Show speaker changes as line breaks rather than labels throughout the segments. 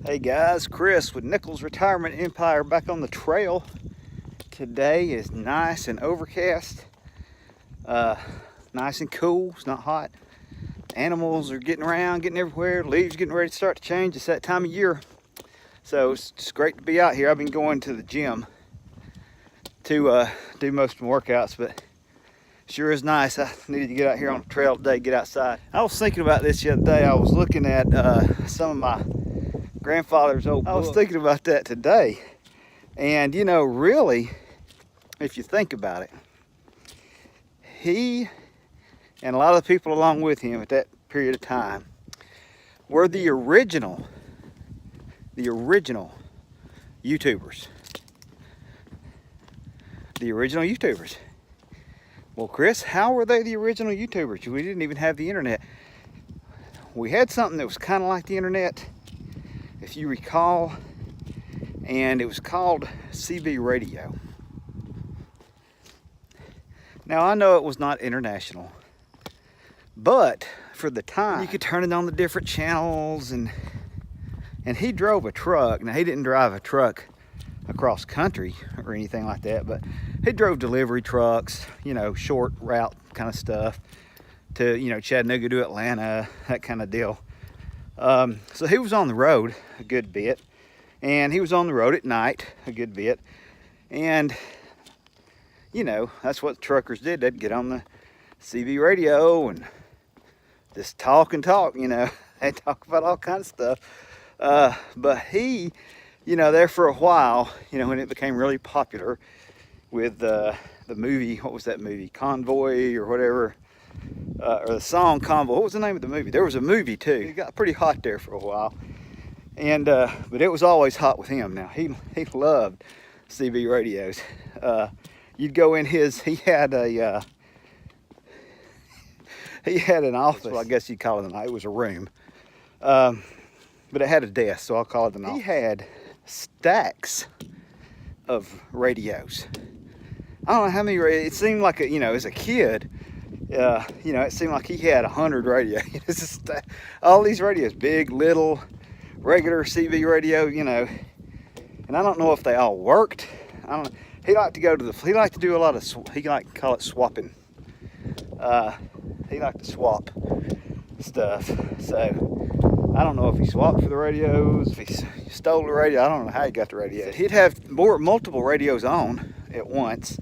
Hey guys, Chris with Nichols Retirement Empire back on the trail. Today is nice and overcast, nice and cool. It's not hot. Animals are getting around, getting everywhere. Leaves getting ready to start to change. It's that time of year, so it's just great to be out here. I've been going to the gym to do most of my workouts, but sure is nice. I needed to get out here on the trail today, get outside. I was thinking about this the other day. I was looking at some of my grandfather's old book. I was thinking about that today, and you know, really, if you think about it, he and a lot of the people along with him at that period of time were the original YouTubers. The original YouTubers. Well, Chris, how were they the original YouTubers? We didn't even have the internet. We had something that was kind of like the internet, if you recall, and it was called CB radio. Now, I know it was not international, but for the time, you could turn it on the different channels, and he drove a truck. Now, he didn't drive a truck across country or anything like that, but he drove delivery trucks, you know, short route kind of stuff to, you know, Chattanooga to Atlanta, that kind of deal. So he was on the road a good bit, and he was on the road at night a good bit, and you know, that's what truckers did. They'd get on the CB radio and just talk and talk, you know. They talk about all kinds of stuff. But he, you know, there for a while, you know, when it became really popular with the movie, what was that movie? Convoy or whatever. Or the song Convoy. What was the name of the movie? There was a movie too. It got pretty hot there for a while, and but it was always hot with him. Now he loved CB radios. You'd go in his. He had an office. Well, I guess you'd call it it was a room, but it had a desk, so I'll call it an office. He had stacks of radios. I don't know how many. It seemed like you know, as a kid. You know, it seemed like he had 100 radios. All these radios, big, little, regular CB radio, you know. And I don't know if they all worked. I don't. He liked to go to he liked to do a lot of. He liked to call it swapping. He liked to swap stuff. So I don't know if he swapped for the radios, if he stole the radio. I don't know how he got the radio. He'd have multiple radios on at once.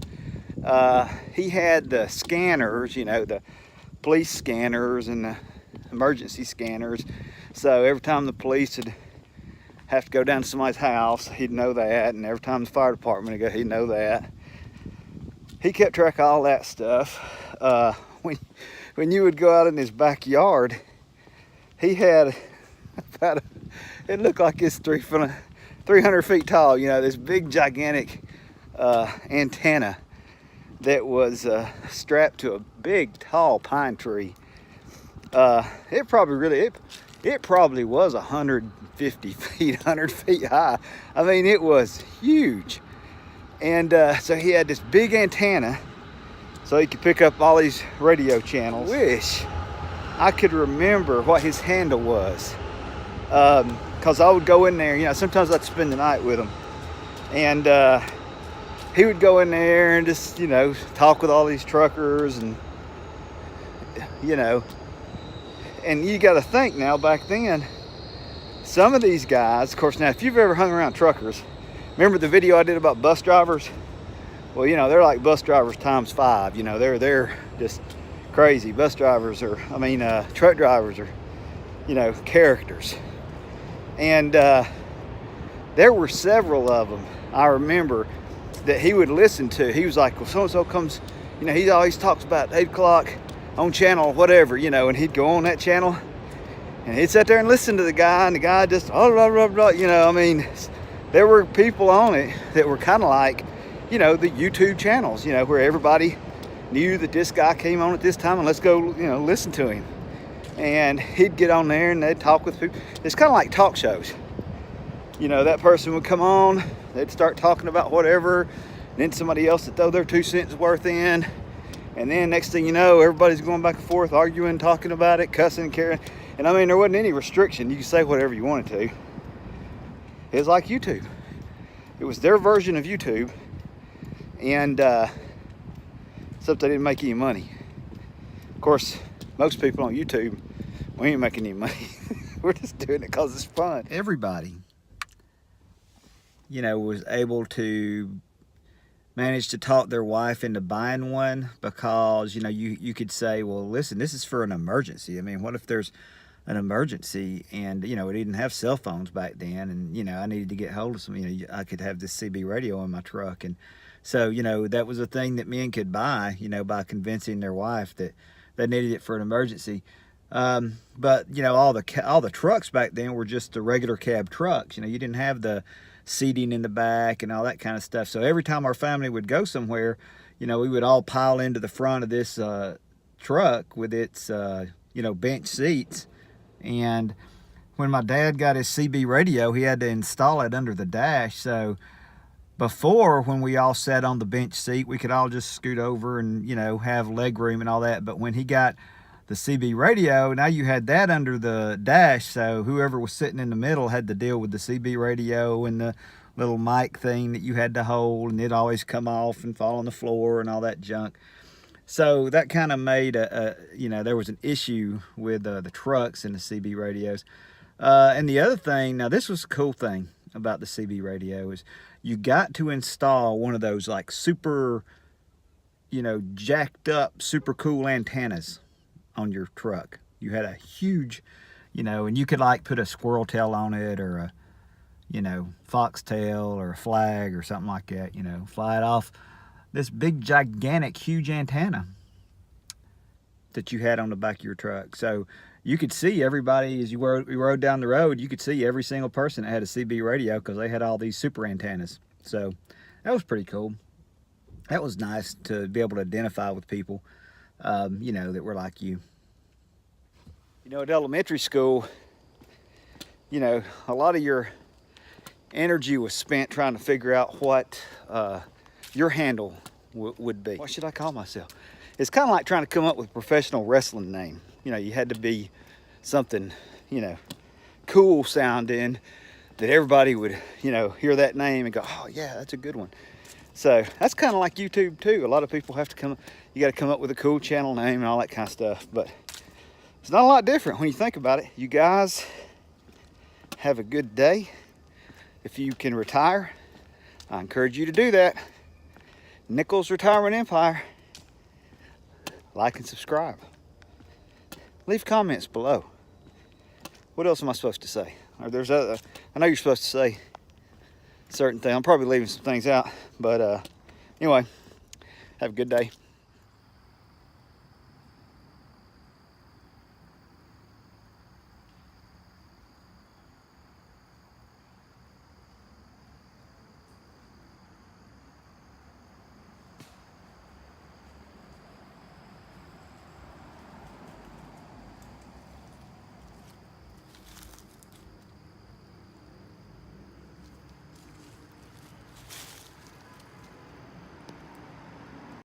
He had the scanners, you know, the police scanners and the emergency scanners. So every time the police would have to go down to somebody's house, he'd know that. And every time the fire department would go, he'd know that. He kept track of all that stuff. When you would go out in his backyard, he had about it looked like it's 300 feet tall, you know, this big gigantic antenna that was strapped to a big tall pine tree. It probably was 150 feet, 100 feet high. I mean, it was huge. And so he had this big antenna so he could pick up all these radio channels. I wish I could remember what his handle was, because I would go in there, you know, sometimes I'd spend the night with him, and he would go in there and just, you know, talk with all these truckers, and you know, and you got to think now, back then, some of these guys, of course, now if you've ever hung around truckers, remember the video I did about bus drivers? Well, you know, they're like bus drivers times 5. You know, they're just crazy. Bus drivers are, I mean, truck drivers are, you know, characters. And there were several of them, I remember, that he would listen to. He was like, well, so-and-so comes, you know, he always talks about 8 o'clock on channel whatever, you know, and he'd go on that channel and he'd sit there and listen to the guy, and the guy just, oh, blah, blah, blah, you know. I mean, there were people on it that were kind of like, you know, the YouTube channels, you know, where everybody knew that this guy came on at this time and let's go, you know, listen to him. And he'd get on there and they'd talk with people. It's kind of like talk shows. You know, that person would come on, they'd start talking about whatever, and then somebody else would throw their 2 cents worth in, and then next thing you know, everybody's going back and forth, arguing, talking about it, cussing, caring. And I mean, there wasn't any restriction. You could say whatever you wanted to. It was like YouTube. It was their version of YouTube, and except they didn't make any money. Of course, most people on YouTube, we ain't making any money. We're just doing it because it's fun. Everybody, you know, was able to manage to talk their wife into buying one, because, you know, you could say, well, listen, this is for an emergency. I mean, what if there's an emergency? And, you know, we didn't have cell phones back then, and, you know, I needed to get hold of some, you know, I could have this CB radio in my truck. And so, you know, that was a thing that men could buy, you know, by convincing their wife that they needed it for an emergency. But, you know, all the trucks back then were just the regular cab trucks. You know, you didn't have the seating in the back and all that kind of stuff. So every time our family would go somewhere, you know, we would all pile into the front of this truck with its, you know, bench seats. And when my dad got his CB radio, he had to install it under the dash. So before, when we all sat on the bench seat, we could all just scoot over and, you know, have leg room and all that. But when he got the CB radio, now you had that under the dash, so whoever was sitting in the middle had to deal with the CB radio and the little mic thing that you had to hold, and it'd always come off and fall on the floor and all that junk. So that kind of made you know, there was an issue with the trucks and the CB radios. And the other thing, now this was a cool thing about the CB radio, is you got to install one of those like super, you know, jacked up, super cool antennas on your truck. You had a huge, you know, and you could like put a squirrel tail on it, or a, you know, foxtail or a flag or something like that, you know, fly it off this big gigantic huge antenna that you had on the back of your truck. So you could see everybody as you rode down the road, you could see every single person that had a CB radio, because they had all these super antennas. So that was pretty cool. That was nice to be able to identify with people, you know, that were like you. You know, at elementary school, you know, a lot of your energy was spent trying to figure out what your handle would be. What should I call myself? It's kind of like trying to come up with a professional wrestling name. You know, you had to be something, you know, cool sounding, that everybody would, you know, hear that name and go, oh yeah, that's a good one. So that's kind of like YouTube too. A lot of people have to you got to come up with a cool channel name and all that kind of stuff. But it's not a lot different when you think about it. You guys have a good day. If you can retire, I encourage you to do that. Nichols Retirement Empire. Like and subscribe. Leave comments below. What else am I supposed to say? Or there's other, I know you're supposed to say certain things. I'm probably leaving some things out, but anyway, have a good day.